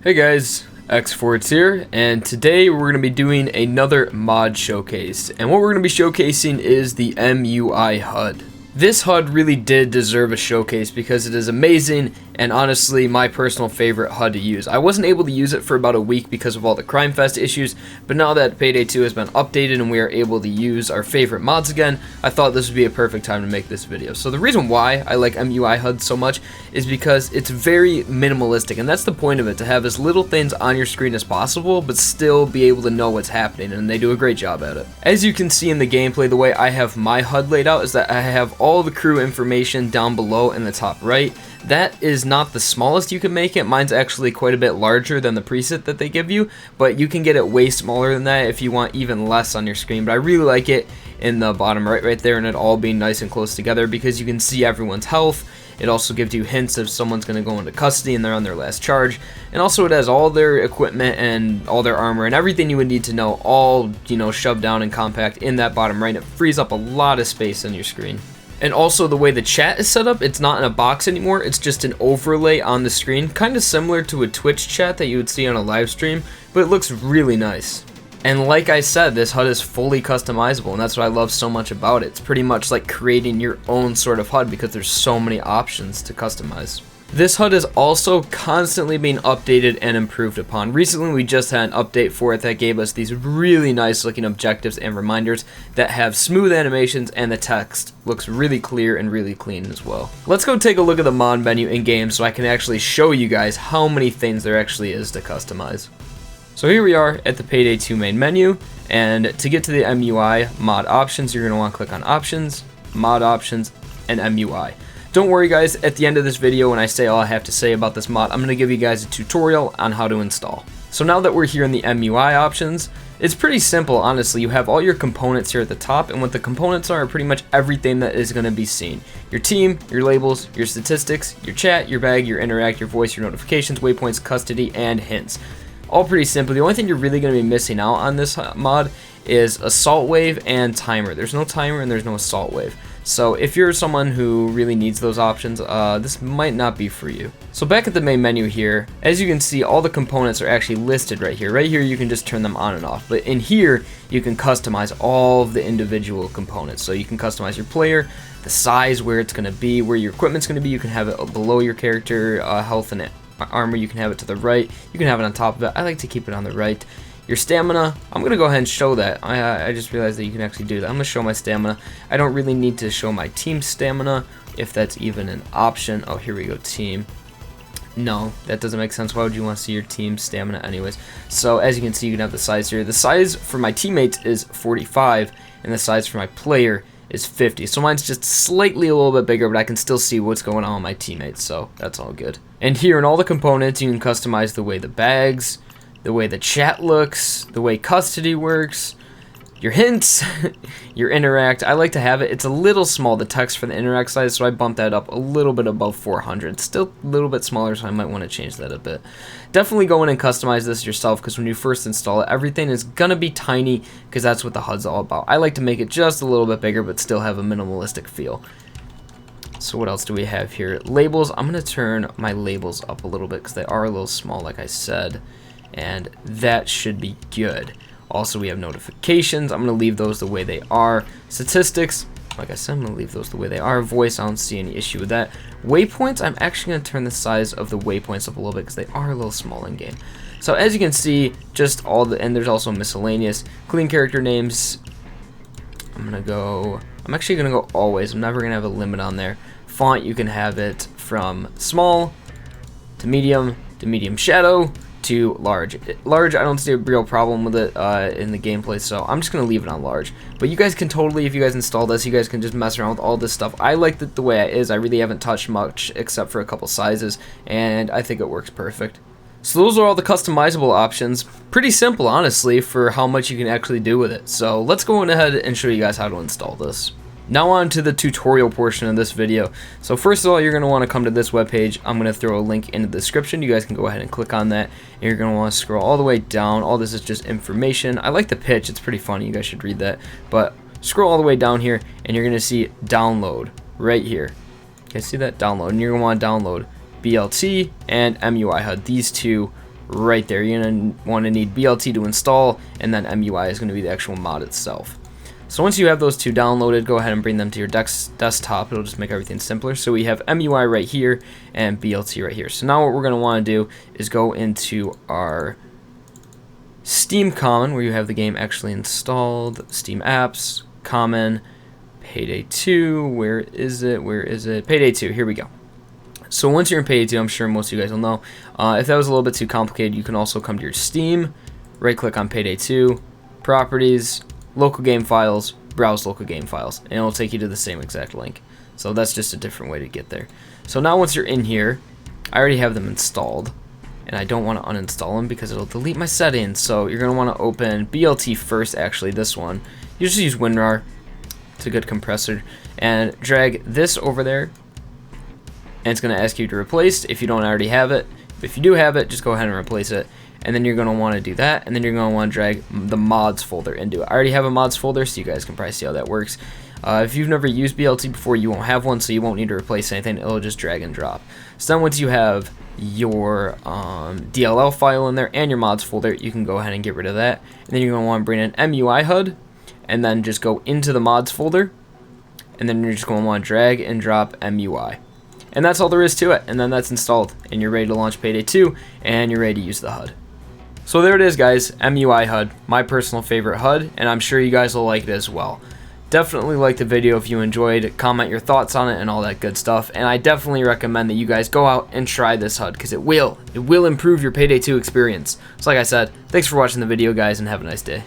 Hey guys, xForts here, and today we're going to be doing another mod showcase, and what we're going to be showcasing is the MUI Hud. This HUD really did deserve a showcase because it is amazing and honestly my personal favorite HUD to use. I wasn't able to use it for about a week because of all the Crime Fest issues, but now that Payday 2 has been updated and we are able to use our favorite mods again, I thought this would be a perfect time to make this video. So the reason why I like MUI HUD so much is because it's very minimalistic, and that's the point of it, to have as little things on your screen as possible but still be able to know what's happening, and they do a great job at it. As you can see in the gameplay, the way I have my HUD laid out is that I have all the crew information down below in the top right. That is not the smallest you can make it. Mine's actually quite a bit larger than the preset that they give you, but you can get it way smaller than that if you want even less on your screen. But I really like it in the bottom right there, and it all being nice and close together because you can see everyone's health. It also gives you hints if someone's going to go into custody and they're on their last charge. And also it has all their equipment and all their armor and everything you would need to know, all, shoved down and compact in that bottom right. It frees up a lot of space on your screen. And also the way the chat is set up, it's not in a box anymore, it's just an overlay on the screen, kind of similar to a Twitch chat that you would see on a live stream, but it looks really nice. And like I said, this HUD is fully customizable, and that's what I love so much about it. It's pretty much like creating your own sort of HUD because there's so many options to customize. This HUD is also constantly being updated and improved upon. Recently we just had an update for it that gave us these really nice looking objectives and reminders that have smooth animations, and the text looks really clear and really clean as well. Let's go take a look at the mod menu in game so I can actually show you guys how many things there actually is to customize. So here we are at the Payday 2 main menu, and to get to the MUI mod options, you're going to want to click on options, mod options, and MUI. Don't worry guys, at the end of this video when I say all I have to say about this mod, I'm going to give you guys a tutorial on how to install. So now that we're here in the MUI options, it's pretty simple honestly. You have all your components here at the top, and what the components are pretty much everything that is going to be seen. Your team, your labels, your statistics, your chat, your bag, your interact, your voice, your notifications, waypoints, custody, and hints. All pretty simple. The only thing you're really going to be missing out on this mod is assault wave and timer. There's no timer and there's no assault wave. So if you're someone who really needs those options, this might not be for you. So back at the main menu here, as you can see, all the components are actually listed right here. Right here you can just turn them on and off, but in here you can customize all of the individual components. So you can customize your player, the size, where it's going to be, where your equipment's going to be. You can have it below your character health and armor. You can have it to the right, you can have it on top of it. I like to keep it on the right. Your stamina, I'm going to go ahead and show that. I just realized that you can actually do that. I'm going to show my stamina. I don't really need to show my team stamina, if that's even an option. Oh, here we go, team. No, that doesn't make sense. Why would you want to see your team stamina anyways? So as you can see, you can have the size here. The size for my teammates is 45, and the size for my player is 50. So mine's just slightly a little bit bigger, but I can still see what's going on with my teammates, so that's all good. And here in all the components, you can customize the way the bags, the way the chat looks, the way custody works, your hints, your interact. I like to have it, it's a little small, the text for the interact size, so I bumped that up a little bit above 400. It's still a little bit smaller, so I might want to change that a bit. Definitely go in and customize this yourself, because when you first install it, everything is gonna be tiny, because that's what the HUD's all about. I like to make it just a little bit bigger, but still have a minimalistic feel. So what else do we have here? Labels, I'm gonna turn my labels up a little bit, because they are a little small, like I said, and that should be good. Also, we have notifications. I'm going to leave those the way they are. Statistics, like I said, I'm going to leave those the way they are. Voice, I don't see any issue with that. Waypoints, I'm actually going to turn the size of the waypoints up a little bit because they are a little small in game. So as you can see, just all the, and there's also miscellaneous. Clean character names, I'm actually going to go always. I'm never going to have a limit on there. Font, you can have it from small to medium shadow, to large. Large, I don't see a real problem with it in the gameplay, so I'm just going to leave it on large. But you guys can totally, if you guys install this, you guys can just mess around with all this stuff. I like it the way it is. I really haven't touched much except for a couple sizes, and I think it works perfect. So those are all the customizable options. Pretty simple, honestly, for how much you can actually do with it. So let's go on ahead and show you guys how to install this. Now on to the tutorial portion of this video. So first of all, you're going to want to come to this webpage. I'm going to throw a link in the description. You guys can go ahead and click on that. And you're going to want to scroll all the way down. All this is just information. I like the pitch. It's pretty funny. You guys should read that. But scroll all the way down here, and you're going to see download right here. You guys see that? Download. And you're going to want to download BLT and MUI HUD. These two right there. You're going to want to need BLT to install, and then MUI is going to be the actual mod itself. So once you have those two downloaded, go ahead and bring them to your desktop. It'll just make everything simpler. So we have MUI right here and BLT right here. So now what we're going to want to do is go into our Steam Common, where you have the game actually installed, Steam Apps, Common, Payday 2, where is it, Payday 2, here we go. So once you're in Payday 2, I'm sure most of you guys will know, if that was a little bit too complicated, you can also come to your Steam, right click on Payday 2, Properties, Local Game Files, Browse Local Game Files, and it'll take you to the same exact link. So that's just a different way to get there. So now once you're in here, I already have them installed, and I don't want to uninstall them because it'll delete my settings. So you're going to want to open BLT first, actually this one. You just use WinRAR, it's a good compressor, and drag this over there, and it's going to ask you to replace if you don't already have it. If you do have it, just go ahead and replace it. And then you're going to want to do that, and then you're going to want to drag the mods folder into it. I already have a mods folder, so you guys can probably see how that works. If you've never used BLT before, you won't have one, so you won't need to replace anything. It'll just drag and drop. So then once you have your DLL file in there and your mods folder, you can go ahead and get rid of that. And then you're going to want to bring in MUI Hud, and then just go into the mods folder, and then you're just going to want to drag and drop MUI. And that's all there is to it, and then that's installed, and you're ready to launch Payday 2, and you're ready to use the HUD. So there it is, guys, MUI HUD, my personal favorite HUD, and I'm sure you guys will like it as well. Definitely like the video if you enjoyed, comment your thoughts on it and all that good stuff, and I definitely recommend that you guys go out and try this HUD, because it will improve your Payday 2 experience. So like I said, thanks for watching the video, guys, and have a nice day.